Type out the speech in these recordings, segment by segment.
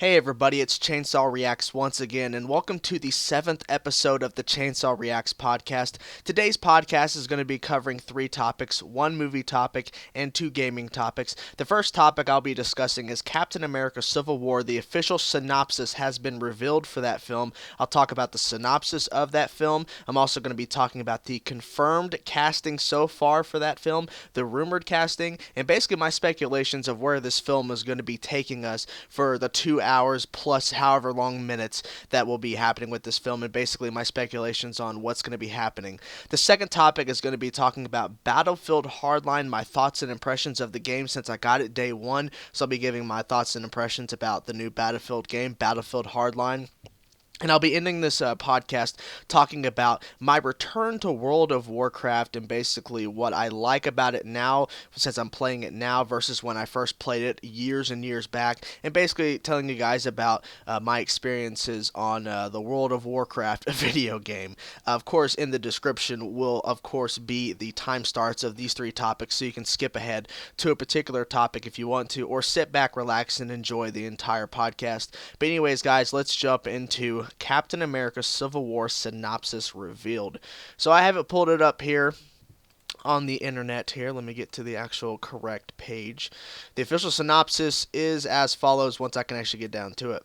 Hey everybody, it's Chainsaw Reacts once again, and welcome to the 7th episode of the Chainsaw Reacts podcast. Today's podcast is going to be covering 3 topics, 1 movie topic, and 2 gaming topics. The first topic I'll be discussing is Captain America Civil War. The official synopsis has been revealed for that film. I'll talk about the synopsis of that film. I'm also going to be talking about the confirmed casting so far for that film, the rumored casting, and basically my speculations of where this film is going to be taking us for the 2 hours plus however long minutes that will be happening with this film, and basically my speculations on what's going to be happening. The second topic is going to be talking about Battlefield Hardline, my thoughts and impressions of the game since I got it day 1, so I'll be giving my thoughts and impressions about the new Battlefield game, Battlefield Hardline. And I'll be ending this podcast talking about my return to World of Warcraft and basically what I like about it now, since I'm playing it now versus when I first played it years and years back, and basically telling you guys about my experiences on the World of Warcraft video game. Of course, in the description will, of course, be the time starts of these 3 topics, so you can skip ahead to a particular topic if you want to, or sit back, relax, and enjoy the entire podcast. But anyways, guys, let's jump into Captain America Civil War synopsis revealed. So I have it pulled it up here on the internet here. Let me get to the actual correct page. The official synopsis is as follows once I can actually get down to it.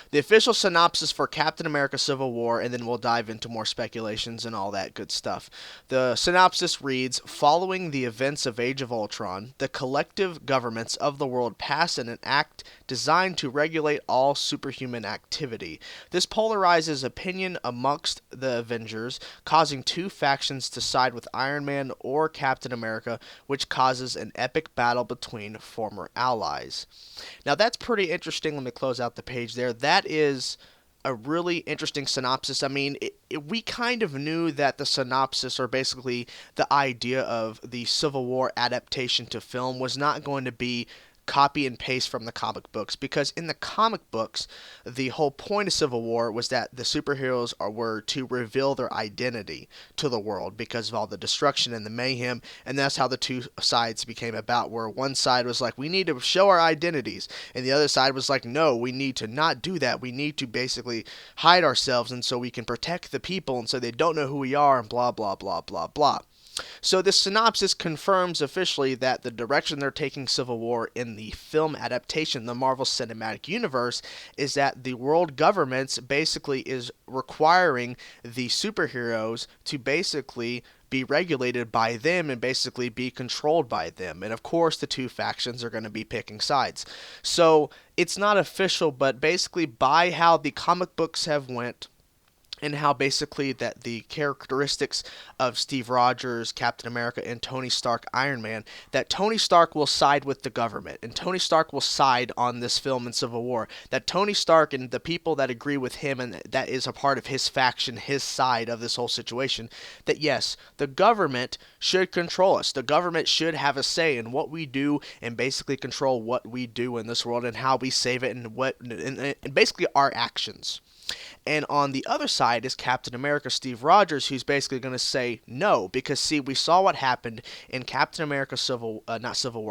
The official synopsis for Captain America Civil War, and then we'll dive into more speculations and all that good stuff. The synopsis reads, following the events of Age of Ultron, the collective governments of the world pass an act designed to regulate all superhuman activity. This polarizes opinion amongst the Avengers, causing 2 factions to side with Iron Man or Captain America, which causes an epic battle between former allies. Now that's pretty interesting. Let me close out the page there. That is a really interesting synopsis. I mean, we kind of knew that the synopsis, or basically the idea of the Civil War adaptation to film, was not going to be copy and paste from the comic books, because in the comic books the whole point of Civil War was that the superheroes were to reveal their identity to the world because of all the destruction and the mayhem, and that's how the 2 sides became about, where one side was like, we need to show our identities, and the other side was like, no, we need to not do that, we need to basically hide ourselves and so we can protect the people and so they don't know who we are, and blah blah blah blah blah. So this synopsis confirms officially that the direction they're taking Civil War in the film adaptation, the Marvel Cinematic Universe, is that the world governments basically is requiring the superheroes to basically be regulated by them and basically be controlled by them. And of course the 2 factions are going to be picking sides. So it's not official, but basically by how the comic books have went, and how basically that the characteristics of Steve Rogers, Captain America, and Tony Stark, Iron Man, that Tony Stark will side with the government, and Tony Stark will side on this film in Civil War, that Tony Stark and the people that agree with him and that is a part of his faction, his side of this whole situation, that yes, the government should control us. The government should have a say in what we do and basically control what we do in this world and how we save it and basically our actions. And on the other side is Captain America Steve Rogers, who's basically going to say no, because see, we saw what happened in Captain America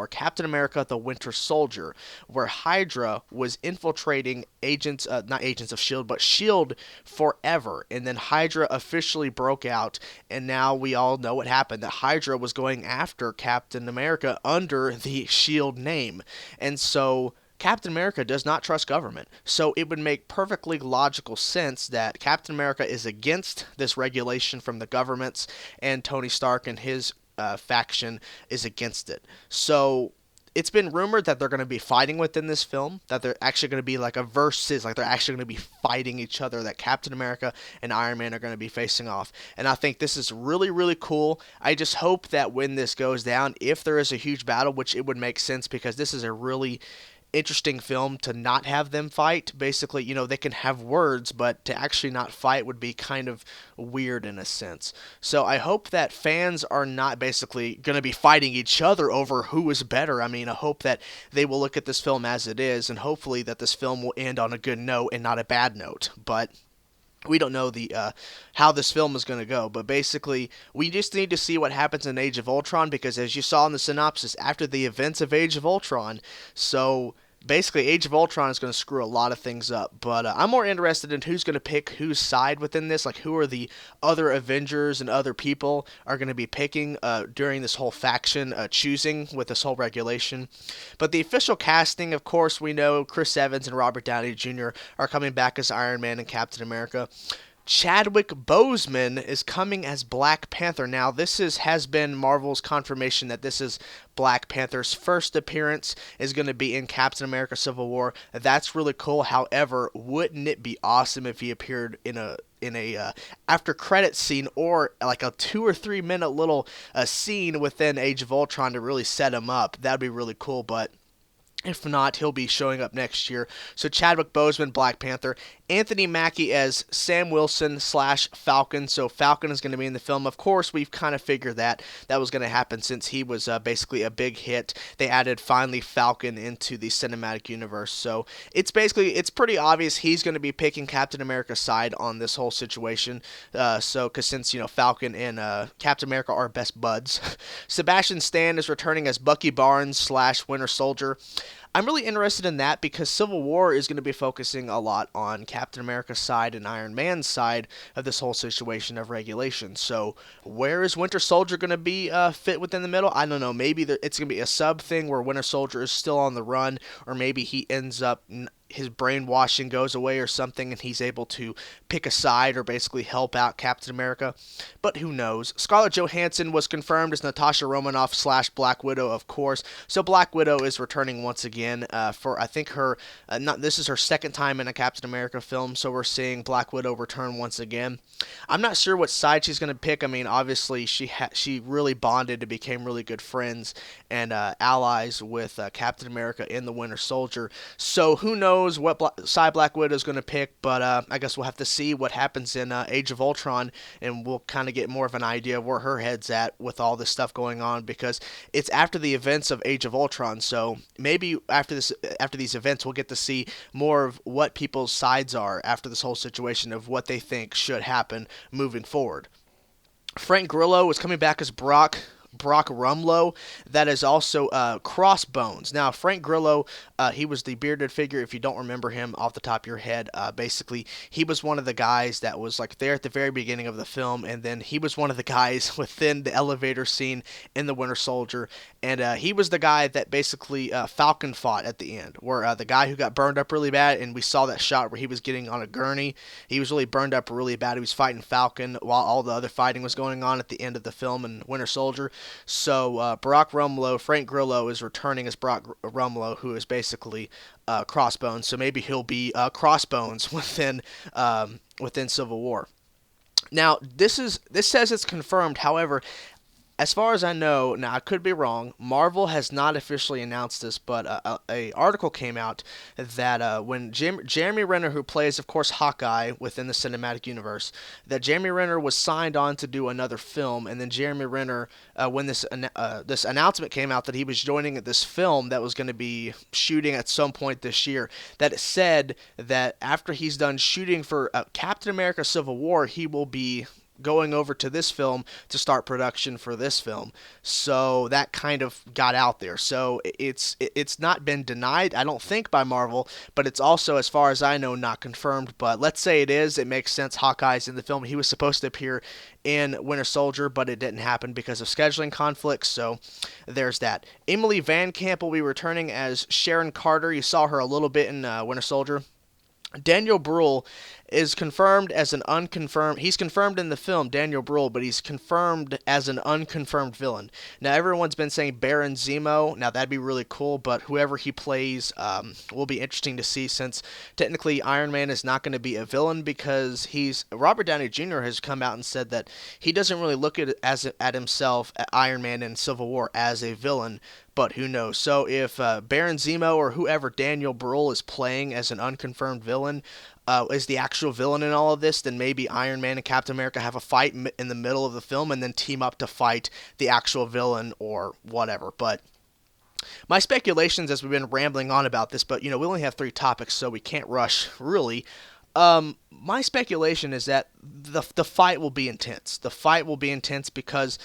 Captain America the Winter Soldier, where Hydra was infiltrating not agents of S.H.I.E.L.D., but S.H.I.E.L.D. forever, and then Hydra officially broke out, and now we all know what happened, that Hydra was going after Captain America under the S.H.I.E.L.D. name, and so Captain America does not trust government, so it would make perfectly logical sense that Captain America is against this regulation from the governments, and Tony Stark and his faction is against it. So it's been rumored that they're going to be fighting within this film, that they're actually going to be like a versus, like they're actually going to be fighting each other, that Captain America and Iron Man are going to be facing off. And I think this is really, really cool. I just hope that when this goes down, if there is a huge battle, which it would make sense because this is a really interesting film to not have them fight. Basically, they can have words, but to actually not fight would be kind of weird in a sense. So I hope that fans are not basically going to be fighting each other over who is better. I mean, I hope that they will look at this film as it is, and hopefully that this film will end on a good note and not a bad note. But we don't know the how this film is going to go, but basically we just need to see what happens in Age of Ultron, because as you saw in the synopsis, after the events of Age of Ultron, so basically Age of Ultron is going to screw a lot of things up. But I'm more interested in who's going to pick whose side within this. Like, who are the other Avengers and other people are going to be picking during this whole faction choosing with this whole regulation. But the official casting, of course, we know Chris Evans and Robert Downey Jr. are coming back as Iron Man and Captain America. Chadwick Boseman is coming as Black Panther. Now, has been Marvel's confirmation that this is Black Panther's first appearance is going to be in Captain America: Civil War. That's really cool. However, wouldn't it be awesome if he appeared in a after credit scene, or like a 2 or 3 minute little scene within Age of Ultron to really set him up? That'd be really cool. But if not, he'll be showing up next year. So Chadwick Boseman, Black Panther. Anthony Mackie as Sam Wilson / Falcon. So Falcon is going to be in the film. Of course, we've kind of figured that was going to happen since he was basically a big hit. They added finally Falcon into the cinematic universe. So it's pretty obvious he's going to be picking Captain America's side on this whole situation. Because since, Falcon and Captain America are best buds. Sebastian Stan is returning as Bucky Barnes / Winter Soldier. I'm really interested in that because Civil War is going to be focusing a lot on Captain America's side and Iron Man's side of this whole situation of regulation. So where is Winter Soldier going to be fit within the middle? I don't know. Maybe it's going to be a sub thing where Winter Soldier is still on the run, or maybe he ends up his brainwashing goes away or something and he's able to pick a side or basically help out Captain America. But who knows? Scarlett Johansson was confirmed as Natasha Romanoff / Black Widow, of course. So Black Widow is returning once again for, I think, this is her second time in a Captain America film, so we're seeing Black Widow return once again. I'm not sure what side she's going to pick. I mean, obviously she really bonded and became really good friends and allies with Captain America and the Winter Soldier. So who knows what side Black Widow is going to pick, but I guess we'll have to see what happens in Age of Ultron, and we'll kind of get more of an idea of where her head's at with all this stuff going on, because it's after the events of Age of Ultron. So maybe after these events, we'll get to see more of what people's sides are after this whole situation of what they think should happen moving forward. Frank Grillo is coming back as Brock Rumlow. That is also Crossbones. Now, Frank Grillo, he was the bearded figure. If you don't remember him off the top of your head, basically, he was one of the guys that was like there at the very beginning of the film, and then he was one of the guys within the elevator scene in The Winter Soldier, and he was the guy that basically Falcon fought at the end, where the guy who got burned up really bad, and we saw that shot where he was getting on a gurney. He was really burned up really bad. He was fighting Falcon while all the other fighting was going on at the end of the film in Winter Soldier. So Brock Rumlow, Frank Grillo is returning as Brock Rumlow, who is basically Crossbones. So maybe he'll be Crossbones within Civil War. Now this says it's confirmed. However, as far as I know, now I could be wrong, Marvel has not officially announced this, but a article came out that when Jeremy Renner, who plays, of course, Hawkeye within the cinematic universe, that Jeremy Renner was signed on to do another film, and then Jeremy Renner, when this announcement came out that he was joining this film that was going to be shooting at some point this year, that it said that after he's done shooting for Captain America: Civil War, he will be going over to this film to start production for this film. So that kind of got out there. So it's not been denied, I don't think, by Marvel, but it's also, as far as I know, not confirmed. But let's say it is. It makes sense. Hawkeye's in the film. He was supposed to appear in Winter Soldier, but it didn't happen because of scheduling conflicts. So there's that. Emily Van Camp will be returning as Sharon Carter. You saw her a little bit in Winter Soldier. Daniel Bruhl is confirmed as an unconfirmed. He's confirmed in the film, Daniel Bruhl, but he's confirmed as an unconfirmed villain. Now, everyone's been saying Baron Zemo. Now, that'd be really cool, but whoever he plays will be interesting to see, since technically Iron Man is not going to be a villain, because Robert Downey Jr. has come out and said that he doesn't really look at himself, at Iron Man in Civil War, as a villain. But who knows? So if Baron Zemo or whoever Daniel Bruhl is playing as an unconfirmed villain is the actual villain in all of this, then maybe Iron Man and Captain America have a fight in the middle of the film and then team up to fight the actual villain or whatever. But my speculations, as we've been rambling on about this, but we only have 3 topics, so we can't rush, really. My speculation is that the fight will be intense. The fight will be intense because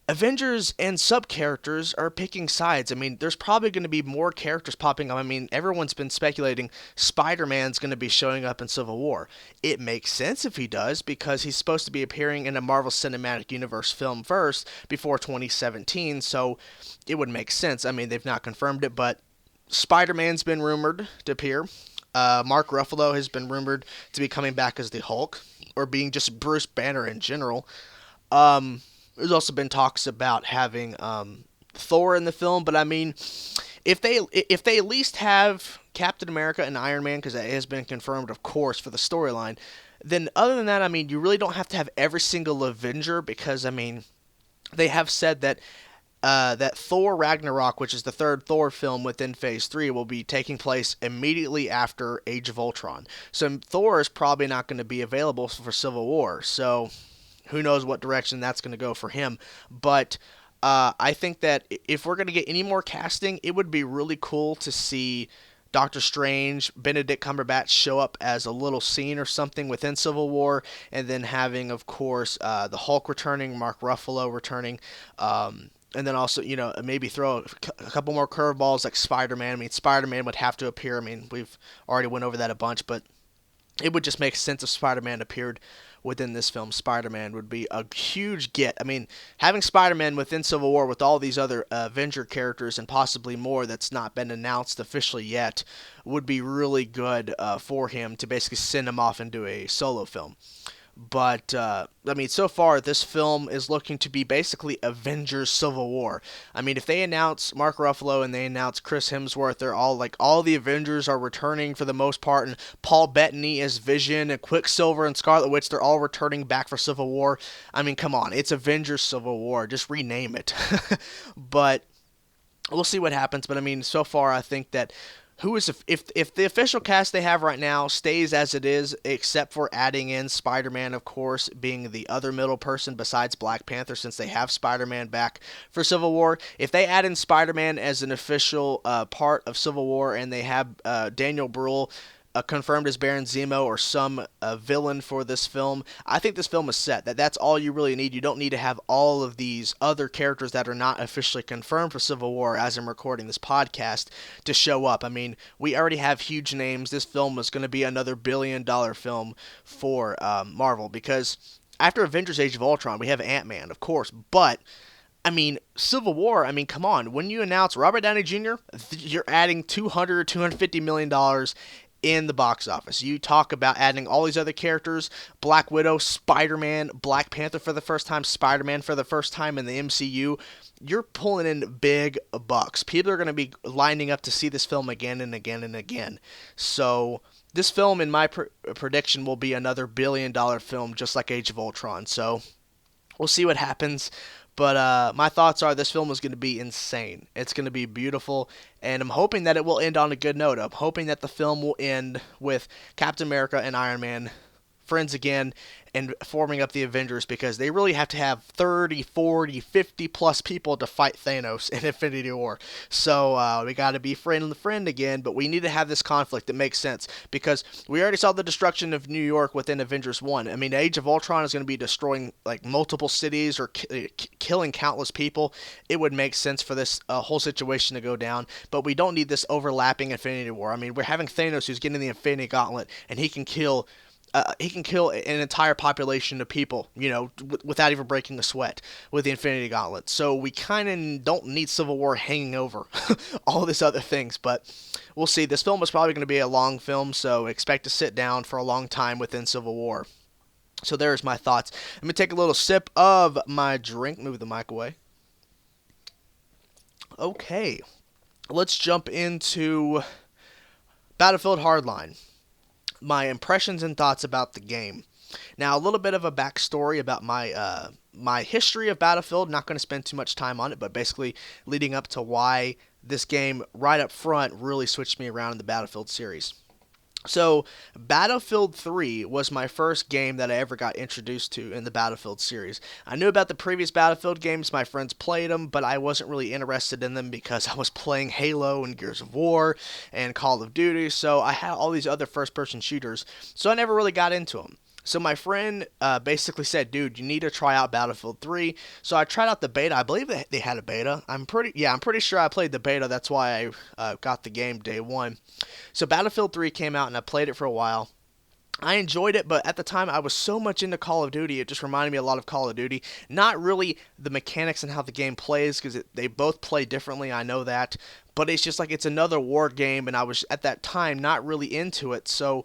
Avengers and sub-characters are picking sides. I mean, there's probably going to be more characters popping up. I mean, everyone's been speculating Spider-Man's going to be showing up in Civil War. It makes sense if he does, because he's supposed to be appearing in a Marvel Cinematic Universe film first before 2017, so it would make sense. I mean, they've not confirmed it, but Spider-Man's been rumored to appear. Mark Ruffalo has been rumored to be coming back as the Hulk, or being just Bruce Banner in general. There's also been talks about having Thor in the film, but I mean, if they at least have Captain America and Iron Man, because that has been confirmed, of course, for the storyline, then other than that, I mean, you really don't have to have every single Avenger, because I mean, they have said that that Thor Ragnarok, which is the third Thor film within Phase 3, will be taking place immediately after Age of Ultron. So Thor is probably not going to be available for Civil War. So who knows what direction that's going to go for him. But I think that if we're going to get any more casting, it would be really cool to see Doctor Strange, Benedict Cumberbatch show up as a little scene or something within Civil War, and then having, of course, the Hulk returning, Mark Ruffalo returning, and then also, maybe throw a couple more curveballs like Spider-Man. I mean, Spider-Man would have to appear. I mean, we've already went over that a bunch, but it would just make sense if Spider-Man appeared within this film. Spider-Man would be a huge get. I mean, having Spider-Man within Civil War with all these other Avenger characters and possibly more that's not been announced officially yet would be really good for him to basically send him off into a solo film. But, I mean, so far, this film is looking to be basically Avengers Civil War. I mean, if they announce Mark Ruffalo and they announce Chris Hemsworth, they're all like, all the Avengers are returning for the most part, and Paul Bettany as Vision, and Quicksilver and Scarlet Witch, they're all returning back for Civil War. I mean, come on, it's Avengers Civil War. Just rename it. But we'll see what happens. But, I mean, so far, I think that if the official cast they have right now stays as it is, except for adding in Spider-Man, of course, being the other middle person besides Black Panther, since they have Spider-Man back for Civil War. If they add in Spider-Man as an official part of Civil War, and they have Daniel Bruhl confirmed as Baron Zemo or some villain for this film, I think this film is set. That's all you really need. You don't need to have all of these other characters that are not officially confirmed for Civil War as I'm recording this podcast to show up. I mean, we already have huge names. This film is going to be another billion-dollar film for Marvel, because after Avengers Age of Ultron, we have Ant-Man, of course, but I mean, Civil War, I mean, come on. When you announce Robert Downey Jr., you're adding $250 million in the box office. You talk about adding all these other characters, Black Widow, Spider-Man, Black Panther for the first time, Spider-Man for the first time in the MCU. You're pulling in big bucks. People are going to be lining up to see this film again and again and again. So this film, in my prediction, will be another billion-dollar film just like Age of Ultron. So we'll see what happens. But my thoughts are this film is going to be insane. It's going to be beautiful, and I'm hoping that it will end on a good note. I'm hoping that the film will end with Captain America and Iron Man friends again and forming up the Avengers, because they really have to have 30, 40, 50 plus people to fight Thanos in Infinity War. So we got to be friend and friend again, but we need to have this conflict that makes sense, because we already saw the destruction of New York within Avengers 1. I mean, Age of Ultron is going to be destroying like multiple cities or killing countless people. It would make sense for this whole situation to go down, but we don't need this overlapping Infinity War. I mean, we're having Thanos who's getting the Infinity Gauntlet, and he can kill an entire population of people, without even breaking a sweat with the Infinity Gauntlet. So we kind of don't need Civil War hanging over all this other things, but we'll see. This film is probably going to be a long film, so expect to sit down for a long time within Civil War. So there's my thoughts. Let me take a little sip of my drink. Move the mic away. Okay, let's jump into Battlefield Hardline. My impressions and thoughts about the game. Now, a little bit of a backstory about my history of Battlefield. Not going to spend too much time on it, but basically leading up to why this game right up front really switched me around in the Battlefield series. So, Battlefield 3 was my first game that I ever got introduced to in the Battlefield series. I knew about the previous Battlefield games, my friends played them, but I wasn't really interested in them because I was playing Halo and Gears of War and Call of Duty, so I had all these other first-person shooters, so I never really got into them. So my friend basically said, "Dude, you need to try out Battlefield 3." So I tried out the beta. I believe they had a beta. I'm pretty sure I played the beta. That's why I got the game day one. So Battlefield 3 came out, and I played it for a while. I enjoyed it, but at the time I was so much into Call of Duty, it just reminded me a lot of Call of Duty. Not really the mechanics and how the game plays, because they both play differently, I know that. But it's just like it's another war game, and I was at that time not really into it. So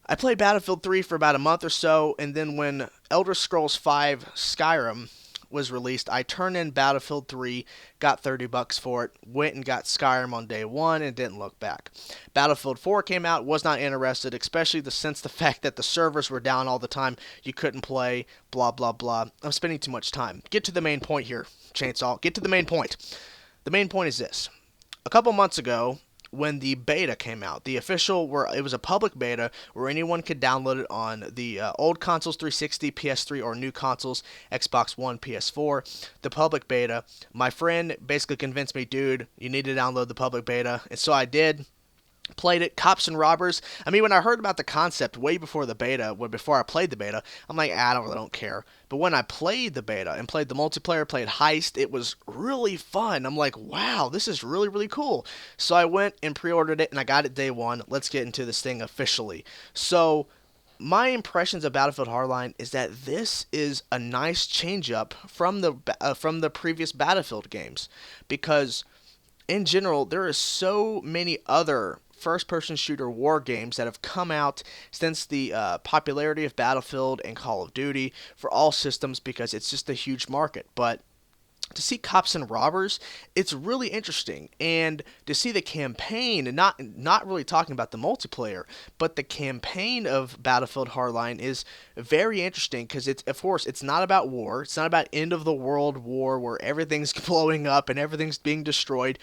I played Battlefield 3 for about a month or so, and then when Elder Scrolls V Skyrim was released, I turned in Battlefield 3, got $30 for it, went and got Skyrim on day one, and didn't look back. Battlefield 4 came out, was not interested, especially since the fact that the servers were down all the time, you couldn't play, blah, blah, blah. I'm spending too much time. Get to the main point here, Chainsaw. Get to the main point. The main point is this. A couple months ago, when the beta came out, the official, where it was a public beta where anyone could download it on the old consoles, 360, PS3, or new consoles, Xbox One, PS4. The public beta, my friend basically convinced me, dude, you need to download the public beta, and so I did. Played it, Cops and Robbers. I mean, when I heard about the concept way before the beta, before I played the beta, I'm like, I don't care. But when I played the beta and played the multiplayer, played Heist, it was really fun. I'm like, wow, this is really, really cool. So I went and pre-ordered it, and I got it day one. Let's get into this thing officially. So my impressions of Battlefield Hardline is that this is a nice change up from the previous Battlefield games, because in general, there are so many other first-person shooter war games that have come out since the popularity of Battlefield and Call of Duty for all systems, because it's just a huge market. But to see Cops and Robbers, it's really interesting, and to see the campaign, and not really talking about the multiplayer, but the campaign of Battlefield Hardline is very interesting, because it's, of course, it's not about war. It's not about end of the world war where everything's blowing up and everything's being destroyed.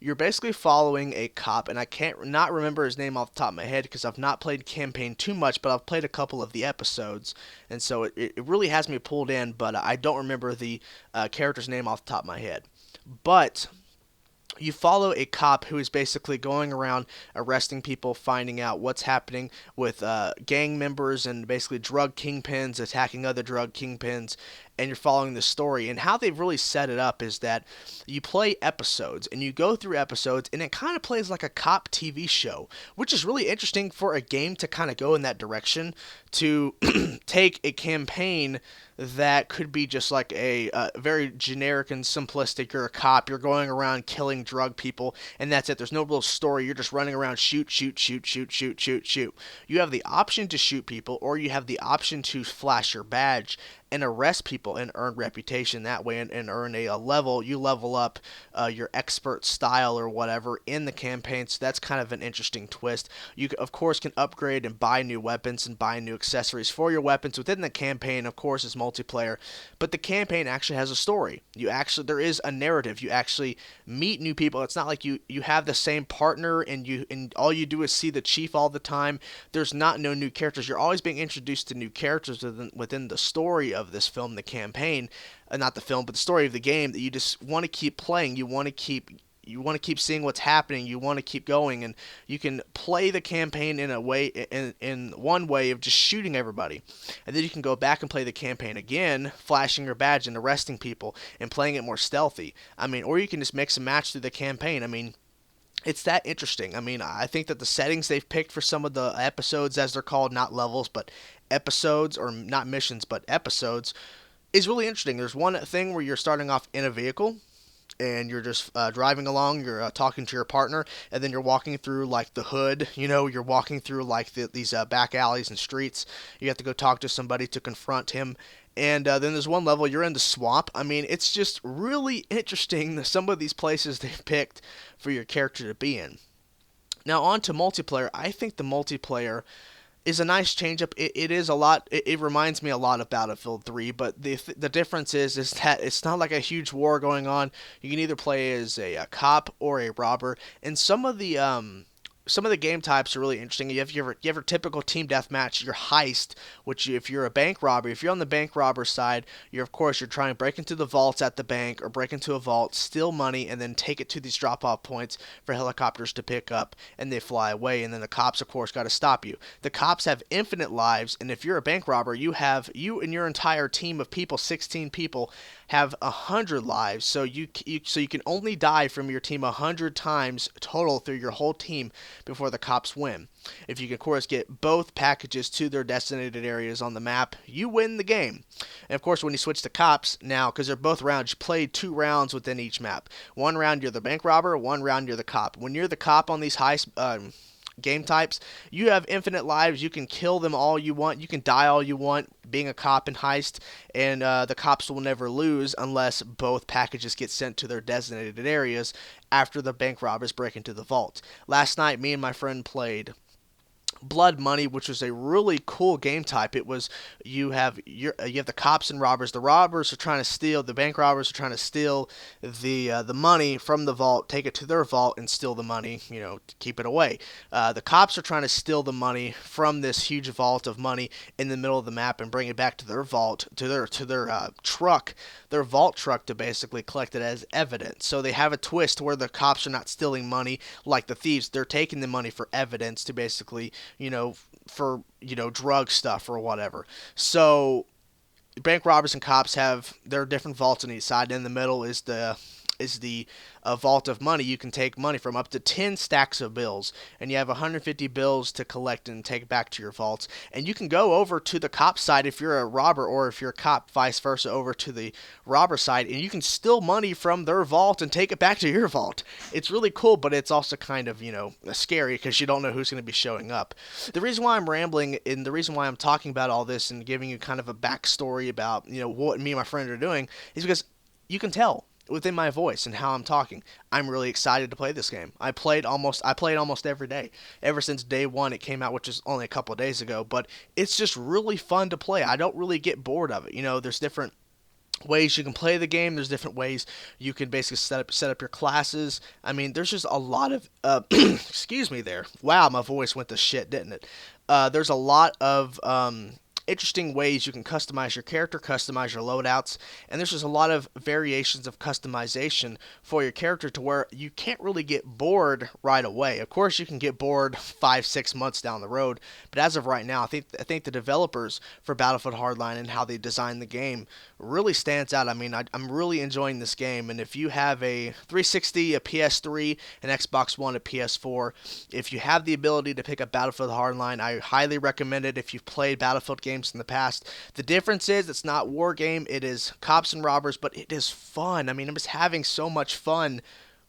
You're basically following a cop, and I can't not remember his name off the top of my head because I've not played campaign too much, but I've played a couple of the episodes, and so it really has me pulled in, but I don't remember the character's name off the top of my head. But you follow a cop who is basically going around arresting people, finding out what's happening with gang members and basically drug kingpins attacking other drug kingpins, and you're following the story. And how they've really set it up is that you play episodes, and you go through episodes, and it kind of plays like a cop TV show, which is really interesting for a game to kind of go in that direction, to take a campaign that could be just like a very generic and simplistic. You're a cop, you're going around killing drug people, and that's it. There's no real story. You're just running around, shoot, shoot, shoot, shoot, shoot, shoot, shoot. You have the option to shoot people, or you have the option to flash your badge and arrest people and earn reputation that way, and earn a level. You level up your expert style or whatever in the campaign, so that's kind of an interesting twist. You, of course, can upgrade and buy new weapons and buy new accessories for your weapons within the campaign. Of course, it's multiplayer, but the campaign actually has a story. There is a narrative. You actually meet new people. It's not like you have the same partner and all you do is see the chief all the time. There's no new characters. You're always being introduced to new characters within the story of this film, the campaign, not the film, but the story of the game, that you just want to keep playing. You want to keep seeing what's happening. You want to keep going, and you can play the campaign in a way, in one way of just shooting everybody, and then you can go back and play the campaign again, flashing your badge and arresting people and playing it more stealthy. I mean, or you can just mix and match through the campaign. I mean, it's that interesting. I mean, I think that the settings they've picked for some of the episodes, as they're called, not levels, but episodes, or not missions, but episodes, is really interesting. There's one thing where you're starting off in a vehicle, and you're just driving along, you're talking to your partner, and then you're walking through like the hood, you're walking through like these back alleys and streets. You have to go talk to somebody to confront him. And then there's one level, you're in the swamp. I mean, it's just really interesting, some of these places they've picked for your character to be in. Now, on to multiplayer. I think the multiplayer is a nice change up. It is a lot. It reminds me a lot of Battlefield 3, but the difference is that it's not like a huge war going on. You can either play as a cop or a robber, and some of the some of the game types are really interesting. You have your typical team deathmatch, your heist, which if you're a bank robber, if you're on the bank robber side, you're trying to break into the vaults at the bank or break into a vault, steal money, and then take it to these drop-off points for helicopters to pick up, and they fly away. And then the cops, of course, got to stop you. The cops have infinite lives, and if you're a bank robber, you and your entire team of people, 16 people, have 100 lives. So you can only die from your team 100 times total through your whole team before the cops win. If you can, of course, get both packages to their designated areas on the map, you win the game. And of course, when you switch to cops now, because they're both rounds, you play 2 rounds within each map. One round you're the bank robber, one round you're the cop. When you're the cop on these game types, you have infinite lives. You can kill them all you want. You can die all you want being a cop in heist, and the cops will never lose unless both packages get sent to their designated areas after the bank robbers break into the vault. Last night, me and my friend played Blood Money, which was a really cool game type. It was you have the cops and robbers. The robbers are trying to steal. The bank robbers are trying to steal the money from the vault, take it to their vault, and steal the money. To keep it away. The cops are trying to steal the money from this huge vault of money in the middle of the map and bring it back to their vault, to their truck, their vault truck, to basically collect it as evidence. So they have a twist where the cops are not stealing money like the thieves. They're taking the money for evidence to basically for drug stuff or whatever. So bank robbers and cops have their different vaults on each side. In the middle is the vault of money. You can take money from up to 10 stacks of bills, and you have 150 bills to collect and take back to your vaults. And you can go over to the cop side if you're a robber, or if you're a cop, vice versa, over to the robber side, and you can steal money from their vault and take it back to your vault. It's really cool, but it's also kind of, scary because you don't know who's going to be showing up. The reason why I'm rambling and the reason why I'm talking about all this and giving you kind of a backstory about, what me and my friend are doing is because you can tell within my voice and how I'm talking. I'm really excited to play this game. I played almost every day ever since day one it came out, which is only a couple of days ago, but it's just really fun to play. I don't really get bored of it. There's different ways you can play the game. There's different ways you can basically set up your classes. I mean, there's just a lot of excuse me there. Wow, my voice went to shit, didn't it? There's a lot of interesting ways you can customize your character, customize your loadouts, and there's just a lot of variations of customization for your character to where you can't really get bored right away. Of course, you can get bored 5-6 months down the road, but as of right now, I think the developers for Battlefield Hardline and how they designed the game really stands out. I mean, I'm really enjoying this game, and if you have a 360, a PS3, an Xbox One, a PS4, if you have the ability to pick up Battlefield Hardline, I highly recommend it if you've played Battlefield games in the past. The difference is it's not war game, it is cops and robbers, but it is fun. I mean, I'm just having so much fun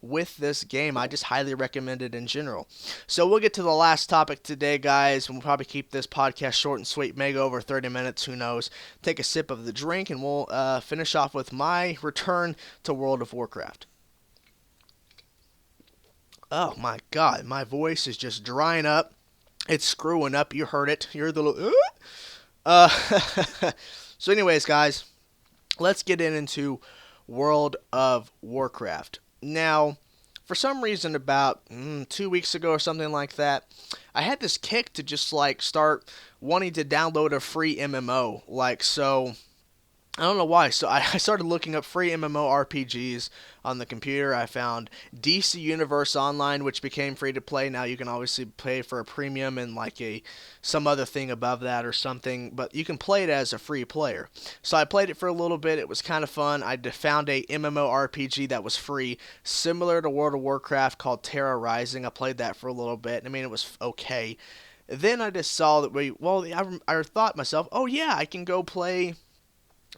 with this game. I just highly recommend it in general. So we'll get to the last topic today, guys. We'll probably keep this podcast short and sweet, maybe over 30 minutes, who knows. Take a sip of the drink, and we'll finish off with my return to World of Warcraft. Oh my god, my voice is just drying up. It's screwing up. You heard it. You're the little... So anyways, guys, let's get into World of Warcraft. Now, for some reason about 2 weeks ago or something like that, I had this kick to just start wanting to download a free MMO. I don't know why. So I started looking up free MMORPGs on the computer. I found DC Universe Online, which became free to play. Now you can obviously pay for a premium and some other thing above that or something, but you can play it as a free player. So I played it for a little bit. It was kind of fun. I found a MMORPG that was free, similar to World of Warcraft, called Terra Rising. I played that for a little bit. I mean, it was okay. Then I just saw that I thought to myself, oh yeah, I can go play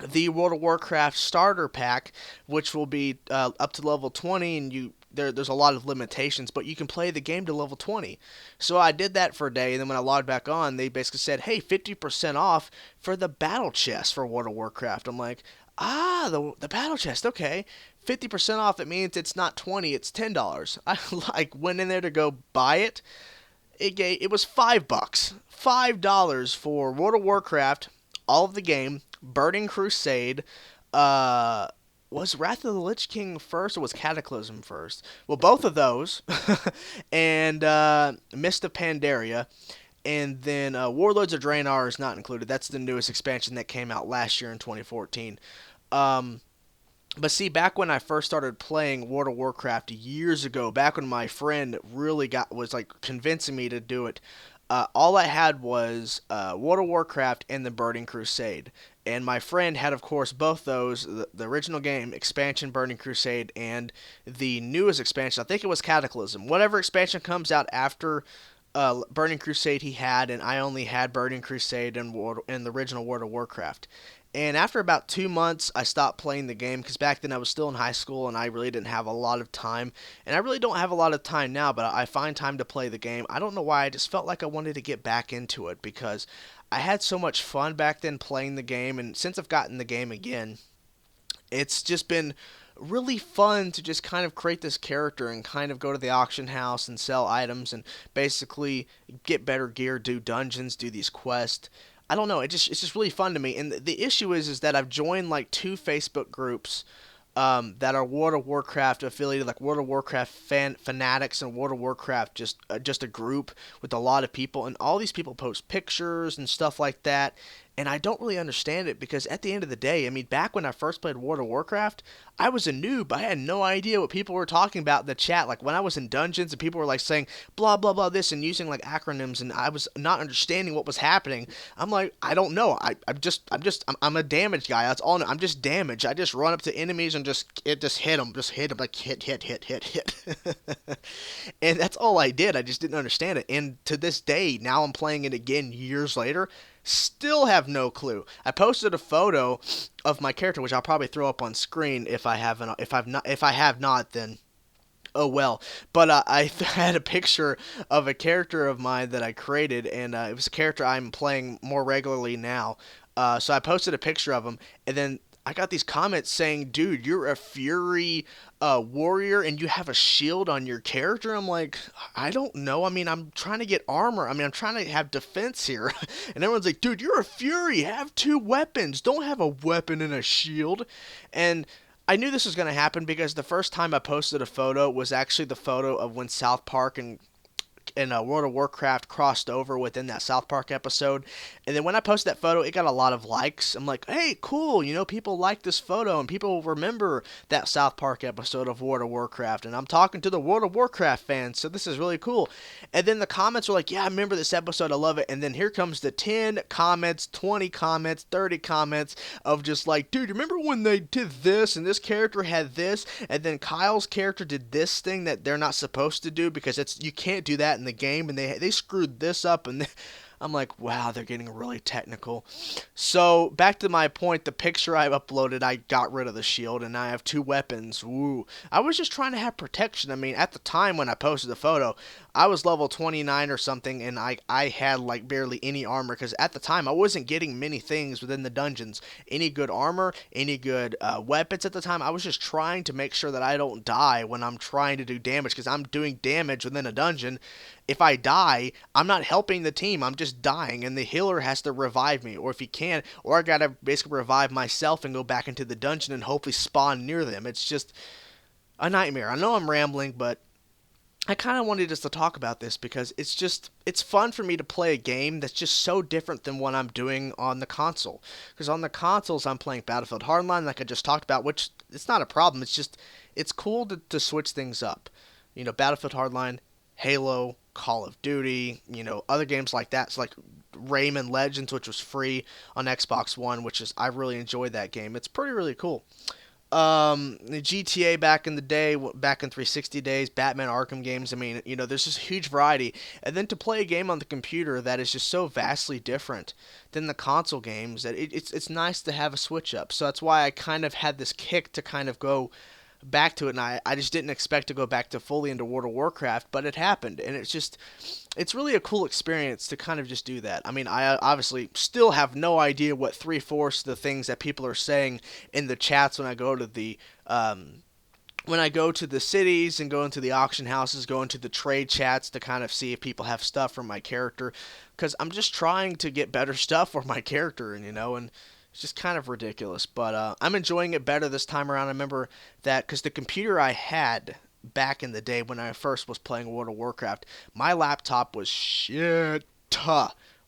the World of Warcraft starter pack, which will be up to level 20, and there's a lot of limitations, but you can play the game to level 20. So I did that for a day, and then when I logged back on, they basically said, hey, 50% off for the battle chest for World of Warcraft. I'm like, the battle chest, okay. 50% off, it means it's not 20, it's $10. I went in there to go buy it. It was $5. $5 for World of Warcraft, all of the game, Burning Crusade, Was Wrath of the Lich King first or was Cataclysm first? Well, both of those, and Mist of Pandaria, and then Warlords of Draenor is not included. That's the newest expansion that came out last year in 2014. Um, but see, back when I first started playing World of Warcraft years ago, back when my friend really was like convincing me to do it, all I had was World of Warcraft and the Burning Crusade. And my friend had, of course, both those, the original game, expansion Burning Crusade, and the newest expansion, I think it was Cataclysm. Whatever expansion comes out after Burning Crusade he had, and I only had Burning Crusade and the original World of Warcraft. And after about 2 months, I stopped playing the game because back then I was still in high school and I really didn't have a lot of time. And I really don't have a lot of time now, but I find time to play the game. I don't know why, I just felt like I wanted to get back into it because I had so much fun back then playing the game. And since I've gotten the game again, it's just been really fun to just kind of create this character and kind of go to the auction house and sell items and basically get better gear, do dungeons, do these quests. I don't know. It's just really fun to me. And the issue is that I've joined like two Facebook groups that are World of Warcraft affiliated, like World of Warcraft fanatics and World of Warcraft, just a group with a lot of people, and all these people post pictures and stuff like that. And I don't really understand it because at the end of the day, I mean, back when I first played World of Warcraft, I was a noob. I had no idea what people were talking about in the chat. Like when I was in dungeons and people were like saying blah blah blah this and using like acronyms, and I was not understanding what was happening. I'm like, I don't know. I'm a damage guy. That's all. I'm just damage. I just run up to enemies and just hit them, like hit. And that's all I did. I just didn't understand it. And to this day, now I'm playing it again years later. Still have no clue. I posted a photo of my character, which I'll probably throw up on screen if I haven't. If I have not, then oh well. But I had a picture of a character of mine that I created, and it was a character I'm playing more regularly now. So I posted a picture of him, and then I got these comments saying, "Dude, you're a Fury warrior, and you have a shield on your character." I'm like, I don't know. I mean, I'm trying to get armor. I mean, I'm trying to have defense here. And everyone's like, "Dude, you're a Fury. Have two weapons. Don't have a weapon and a shield." And I knew this was going to happen because the first time I posted a photo was actually the photo of when South Park and World of Warcraft crossed over within that South Park episode. And then when I posted that photo, it got a lot of likes. I'm like, hey, cool, people like this photo and people remember that South Park episode of World of Warcraft. And I'm talking to the World of Warcraft fans, so this is really cool. And then the comments were like, yeah, I remember this episode, I love it. And then here comes the 10 comments, 20 comments, 30 comments of just like, dude, remember when they did this and this character had this, and then Kyle's character did this thing that they're not supposed to do because you can't do that in the game, and they screwed this up, and I'm like, wow, they're getting really technical. So back to my point, the picture I uploaded, I got rid of the shield, and I have two weapons. Woo! I was just trying to have protection. I mean, at the time when I posted the photo, I was level 29 or something, and I had like barely any armor because at the time I wasn't getting many things within the dungeons. Any good armor, any good weapons at the time. I was just trying to make sure that I don't die when I'm trying to do damage because I'm doing damage within a dungeon. If I die, I'm not helping the team. I'm just dying, and the healer has to revive me, or if he can, or I gotta basically revive myself and go back into the dungeon and hopefully spawn near them. It's just a nightmare. I know I'm rambling, but I kind of wanted us to talk about this because it's fun for me to play a game that's just so different than what I'm doing on the console. Because on the consoles, I'm playing Battlefield Hardline, like I just talked about, which it's not a problem. It's cool to switch things up. Battlefield Hardline, Halo, Call of Duty, other games like that. So like Rayman Legends, which was free on Xbox One, I really enjoyed that game. It's really cool. The GTA back in the day, back in 360 days, Batman Arkham games. I mean, there's just a huge variety. And then to play a game on the computer that is just so vastly different than the console games that it's nice to have a switch up. So that's why I kind of had this kick to kind of go back to it, and I just didn't expect to go back to fully into World of Warcraft, but it happened, and it's really a cool experience to kind of just do that. I mean, I obviously still have no idea what 3/4 of the things that people are saying in the chats when I go to the cities and go into the auction houses, go into the trade chats to kind of see if people have stuff for my character, because I'm just trying to get better stuff for my character, and It's just kind of ridiculous, but I'm enjoying it better this time around. I remember that because the computer I had back in the day when I first was playing World of Warcraft, my laptop was shit.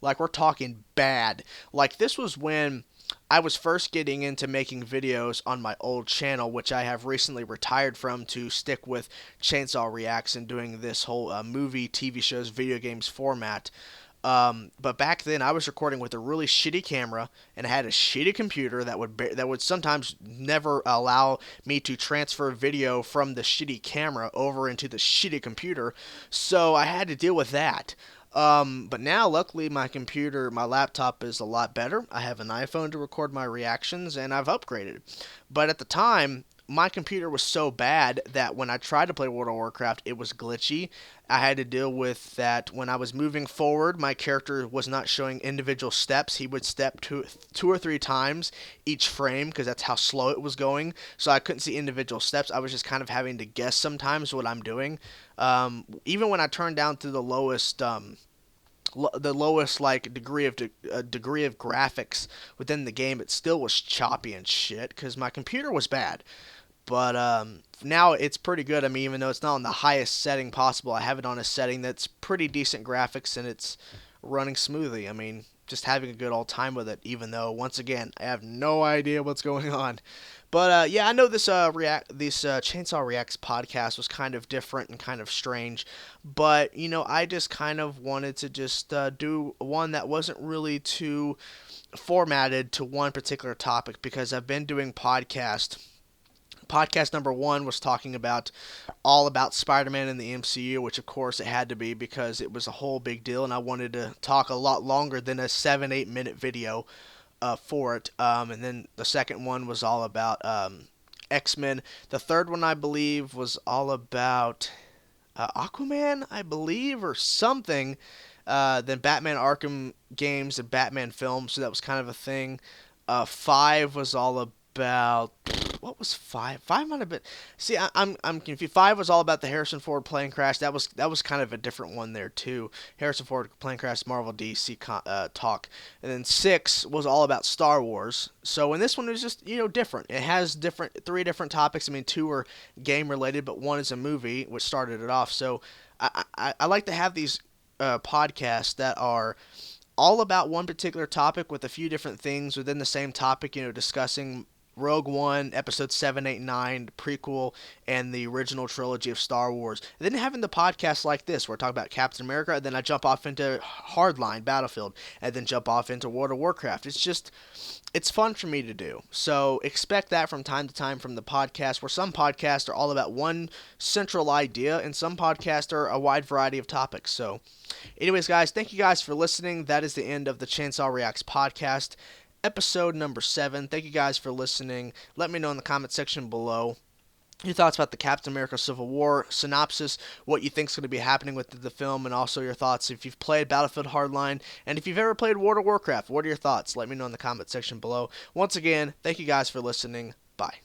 Like, we're talking bad. Like, this was when I was first getting into making videos on my old channel, which I have recently retired from to stick with Chainsaw Reacts and doing this whole movie, TV shows, video games format. But back then, I was recording with a really shitty camera, and I had a shitty computer that would sometimes never allow me to transfer video from the shitty camera over into the shitty computer. So I had to deal with that. But now, luckily, my laptop is a lot better. I have an iPhone to record my reactions, and I've upgraded. But at the time, my computer was so bad that when I tried to play World of Warcraft, it was glitchy. I had to deal with that when I was moving forward. My character was not showing individual steps. He would step two or three times each frame because that's how slow it was going. So I couldn't see individual steps. I was just kind of having to guess sometimes what I'm doing. Even when I turned down to the lowest like degree of graphics within the game, it still was choppy and shit because my computer was bad. But now it's pretty good. I mean, even though it's not on the highest setting possible, I have it on a setting that's pretty decent graphics and it's running smoothly. I mean, just having a good old time with it, even though, once again, I have no idea what's going on. But yeah, I know this Chainsaw Reacts podcast was kind of different and kind of strange, but I just kind of wanted to just do one that wasn't really too formatted to one particular topic because I've been doing podcasts. Podcast number 1 was talking about all about Spider-Man in the MCU, which of course it had to be because it was a whole big deal, and I wanted to talk a lot longer than a 7-8 minute video for it. And then the second one was all about X-Men. The third one, I believe, was all about Aquaman, I believe, or something. Then Batman Arkham games and Batman films, so that was kind of a thing. 5 was all about what was 5? 5 might have been. See, I'm confused. 5 was all about the Harrison Ford plane crash. That was kind of a different one there too. Harrison Ford plane crash, Marvel DC talk, and then 6 was all about Star Wars. So, and this one was just different. It has three different topics. I mean, 2 are game related, but 1 is a movie, which started it off. So, I like to have these podcasts that are all about one particular topic with a few different things within the same topic. Discussing Rogue One, Episode 7, 8, 9, prequel, and the original trilogy of Star Wars. And then having the podcast like this, where I talk about Captain America, and then I jump off into Hardline, Battlefield, and then jump off into World of Warcraft. It's fun for me to do. So expect that from time to time from the podcast, where some podcasts are all about one central idea, and some podcasts are a wide variety of topics. So anyways, guys, thank you guys for listening. That is the end of the Chainsaw Reacts podcast. Episode number 7. Thank you guys for listening. Let me know in the comment section below your thoughts about the Captain America Civil War synopsis, what you think is going to be happening with the film, and also your thoughts if you've played Battlefield Hardline, and if you've ever played World of Warcraft. What are your thoughts? Let me know in the comment section below. Once again, thank you guys for listening. Bye.